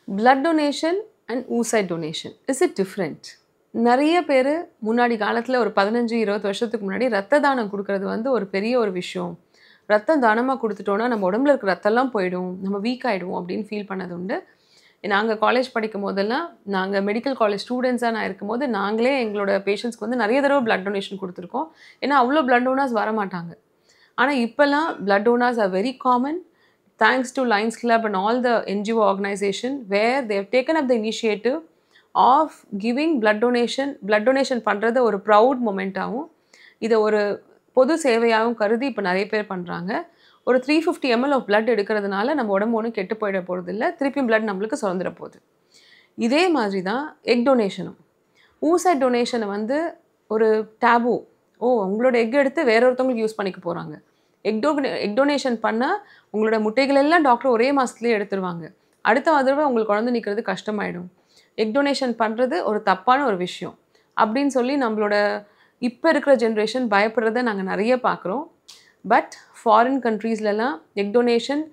blood donation and oocyte donation, is it different? நிறைய பேர் முன்னாடி காலத்தில் ஒரு 15-20 வருஷத்துக்கு முன்னாடி ரத்த தானம் கொடுக்கறது வந்து ஒரு பெரிய ஒரு விஷயம். ரத்தம் தானமாக கொடுத்துட்டோன்னா நம்ம உடம்புல இருக்கிற ரத்தம்லாம் போயிடும், நம்ம வீக் ஆகிடுவோம் அப்படின்னு ஃபீல் பண்ணது உண்டு. நாங்கள் காலேஜ் படிக்கும் போதெல்லாம், நாங்கள் மெடிக்கல் காலேஜ் ஸ்டூடெண்ட்ஸாக நான் இருக்கும்போது நாங்களே எங்களோட பேஷண்ட்ஸ்க்கு வந்து நிறைய தடவை பிளட் டொனேஷன் கொடுத்துருக்கோம். ஏன்னா அவ்வளோ பிளட் டோனர்ஸ் வர மாட்டாங்க. ஆனால் இப்போல்லாம் blood donors are very common. Thanks to Lions Club and all the NGO organization where they have taken up the initiative of giving blood donation. Blood donation பண்ணுறது ஒரு proud மொமெண்ட்டாகவும் இதை ஒரு பொது சேவையாகவும் கருதி இப்போ நிறைய பேர் பண்ணுறாங்க. ஒரு 350 ml ஆஃப் blood எடுக்கிறதுனால நம்ம உடம்பு ஒன்றும் கெட்டு போயிட போகிறது இல்லை, திருப்பியும் blood நம்மளுக்கு சுரந்துட போகுது. இதே மாதிரி தான் எக் டொனேஷனும். ஊசைட் டொனேஷனை வந்து ஒரு டேபு, உங்களோட எக் எடுத்து வேற ஒருத்தவங்களுக்கு யூஸ் பண்ணிக்க போகிறாங்க. எக் டொனேஷன் பண்ணால் உங்களோட முட்டைகள் எல்லாம் டாக்டர் ஒரே மாதத்துலேயே எடுத்துருவாங்க. அடுத்த தடவை உங்களுக்கு குழந்தை நிற்கிறது கஷ்டமாயிடும். எக் டொனேஷன் பண்ணுறது ஒரு தப்பான ஒரு விஷயம் அப்படின்னு சொல்லி நம்மளோட இப்போ இருக்கிற ஜென்ரேஷன் பயப்படுறத நாங்கள் நிறைய பார்க்குறோம். பட் ஃபாரின் கண்ட்ரீஸ்லலாம் egg donation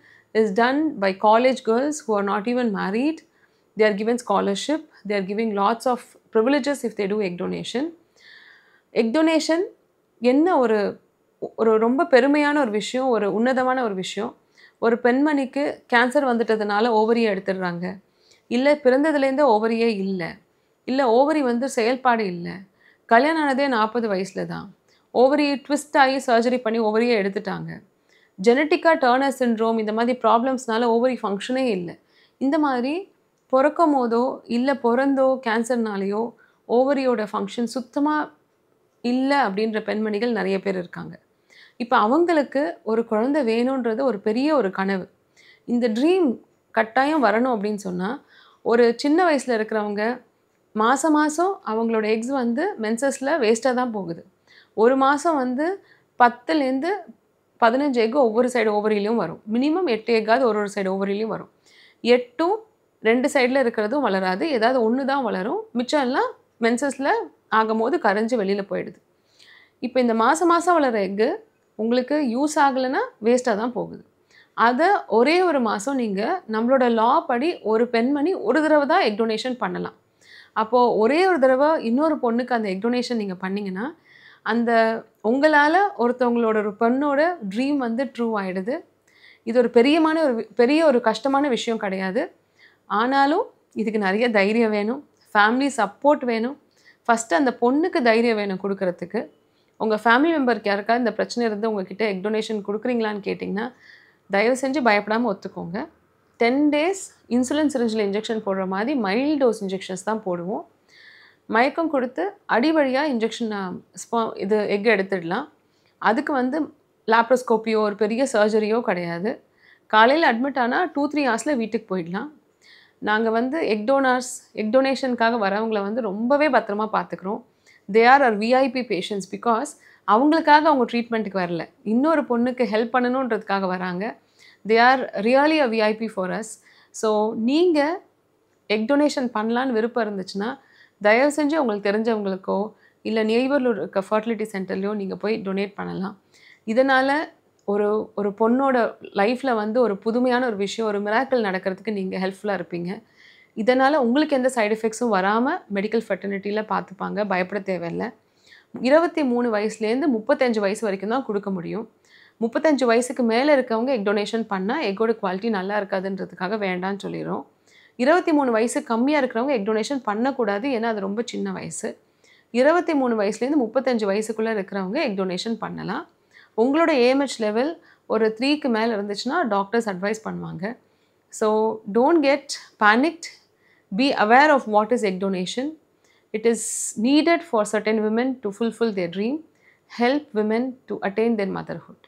is done by college girls who are not even married. They are given scholarship, they are giving lots of privileges if they do egg donation. Egg donation என்ன ஒரு ஒரு ரொம்ப பெருமையான ஒரு விஷயம், ஒரு உன்னதமான ஒரு விஷயம். ஒரு பெண்மணிக்கு கேன்சர் வந்துட்டதுனால ஓவரியை எடுத்துடுறாங்க, இல்லை பிறந்ததுலேருந்தே ஓவரியே இல்லை, இல்லை ஓவரி வந்து செயல்பாடு இல்லை, கல்யாணம் ஆனதே 40 வயசில் தான், ஓவரி ட்விஸ்ட் ஆகி சர்ஜரி பண்ணி ஓவரியை எடுத்துட்டாங்க, ஜெனட்டிக்காக டர்னர் சிண்ட்ரோம் இந்த மாதிரி ப்ராப்ளம்ஸ்னால ஓவரி ஃபங்க்ஷனே இல்லை. இந்த மாதிரி பிறக்கும் போதோ இல்லை பிறந்தோ கேன்சர்னாலேயோ ஓவரியோட ஃபங்க்ஷன் சுத்தமாக இல்லை அப்படின்ற பெண்மணிகள் நிறைய பேர் இருக்காங்க. இப்போ அவங்களுக்கு ஒரு குழந்தை வேணுன்றது ஒரு பெரிய ஒரு கனவு. இந்த ட்ரீம் கட்டாயம் வரணும் அப்படின்னு சொன்னால், ஒரு சின்ன வயசில் இருக்கிறவங்க மாதம் அவங்களோட எக்ஸ் வந்து மென்சஸில் வேஸ்ட்டாக தான் போகுது. ஒரு மாதம் வந்து 10லேருந்து 15 எக் ஒவ்வொரு சைடு ஓவரிலையும் வரும். மினிமம் 8 எக்காவது ஒரு சைடு ஓவரிலையும் வரும். 8ம் 2 சைடில் இருக்கிறதும் வளராது, ஏதாவது ஒன்று தான் வளரும். மிச்சம் எல்லாம் மென்சஸில் ஆகும்போது கரைஞ்சி வெளியில் போயிடுது. இப்போ இந்த மாதம் வளர எக்கு உங்களுக்கு யூஸ் ஆகலைன்னா வேஸ்ட்டாக தான் போகுது. அதை ஒரே ஒரு மாதம் நீங்கள் நம்மளோட லா படி ஒரு பெண்மணி ஒரு தடவை தான் எக் டொனேஷன் பண்ணலாம். அப்போது ஒரே ஒரு தடவை இன்னொரு பொண்ணுக்கு அந்த எக் டொனேஷன் நீங்கள் பண்ணிங்கன்னா அந்த உங்களால் ஒருத்தவங்களோட ஒரு பெண்ணோட ட்ரீம் வந்து ட்ரூ ஆகிடுது. இது ஒரு பெரிய ஒரு கஷ்டமான விஷயம் கிடையாது. ஆனாலும் இதுக்கு நிறைய தைரியம் வேணும், ஃபேமிலி சப்போர்ட் வேணும். ஃபஸ்ட்டு அந்த பொண்ணுக்கு தைரியம் வேணும் கொடுக்கறதுக்கு. உங்கள் ஃபேமிலி மெம்பருக்கு யாருக்காவது இந்த பிரச்சனை இருந்து உங்ககிட்ட எக் டொனேஷன் கொடுக்குறீங்களான்னு கேட்டிங்கன்னா தயவு செஞ்சு பயப்படாமல் ஒத்துக்கோங்க. 10 days இன்சுலின் சிரிஞ்சில் இன்ஜெக்ஷன் போடுற மாதிரி மைல்ட் டோஸ் இன்ஜெக்ஷன்ஸ் தான் போடுவோம். மயக்கம் கொடுத்து அடிவழியாக இன்ஜெக்ஷன் இது எக் எடுத்துடலாம். அதுக்கு வந்து லாப்ரோஸ்கோப்பியோ ஒரு பெரிய சர்ஜரியோ கிடையாது. காலையில் அட்மிட் ஆனால் 2-3 ஹவர்ஸில் வீட்டுக்கு போயிடலாம். நாங்கள் வந்து எக் டொனேஷனுக்காக வரவங்களை வந்து ரொம்பவே பத்திரமா பார்த்துக்குறோம். they are our VIP patients because அவங்களுக்காக அவங்க ட்ரீட்மெண்ட்டுக்கு வரல, இன்னொரு பொண்ணுக்கு ஹெல்ப் பண்ணணுன்றதுக்காக வராங்க. they are really a VIP for us. So நீங்கள் எக் டொனேஷன் பண்ணலான்னு விருப்பம் இருந்துச்சுன்னா தயவு செஞ்சு உங்களுக்கு தெரிஞ்சவங்களுக்கோ இல்லை நெய்பரில் இருக்க ஃபர்டிலிட்டி சென்டர்லையோ நீங்கள் போய் டொனேட் பண்ணலாம். இதனால் ஒரு பொண்ணோட லைஃப்பில் வந்து ஒரு புதுமையான ஒரு விஷயம், ஒரு மிராக்கிள் நடக்கிறதுக்கு நீங்கள் ஹெல்ப்ஃபுல்லாக இருப்பீங்க. இதனால் உங்களுக்கு எந்த சைடு எஃபெக்ட்ஸும் வராமல் மெடிக்கல் ஃபெர்டிலிட்டியில் பார்த்துப்பாங்க, பயப்பட தேவையில்லை. 23 வயசுலேருந்து 35 வயசு வரைக்கும் தான் கொடுக்க முடியும். 35 வயசுக்கு மேலே இருக்கவங்க எக் டொனேஷன் பண்ணால் எக்கோட குவாலிட்டி நல்லா இருக்காதுன்றதுக்காக வேண்டான்னு சொல்லிடுறோம். 23 வயசு கம்மியாக இருக்கிறவங்க எக் டொனேஷன் பண்ணக்கூடாது, ஏன்னா அது ரொம்ப சின்ன வயசு. 23 வயசுலேருந்து 35 வயசுக்குள்ளே இருக்கிறவங்க எக் டொனேஷன் பண்ணலாம். உங்களோட ஏஎம்ஹெச் லெவல் ஒரு 3க்கு மேலே இருந்துச்சுன்னா டாக்டர்ஸ் அட்வைஸ் பண்ணுவாங்க. So don't get panicked. Be aware of what is egg donation. It is needed for certain women to fulfill their dream, help women to attain their motherhood.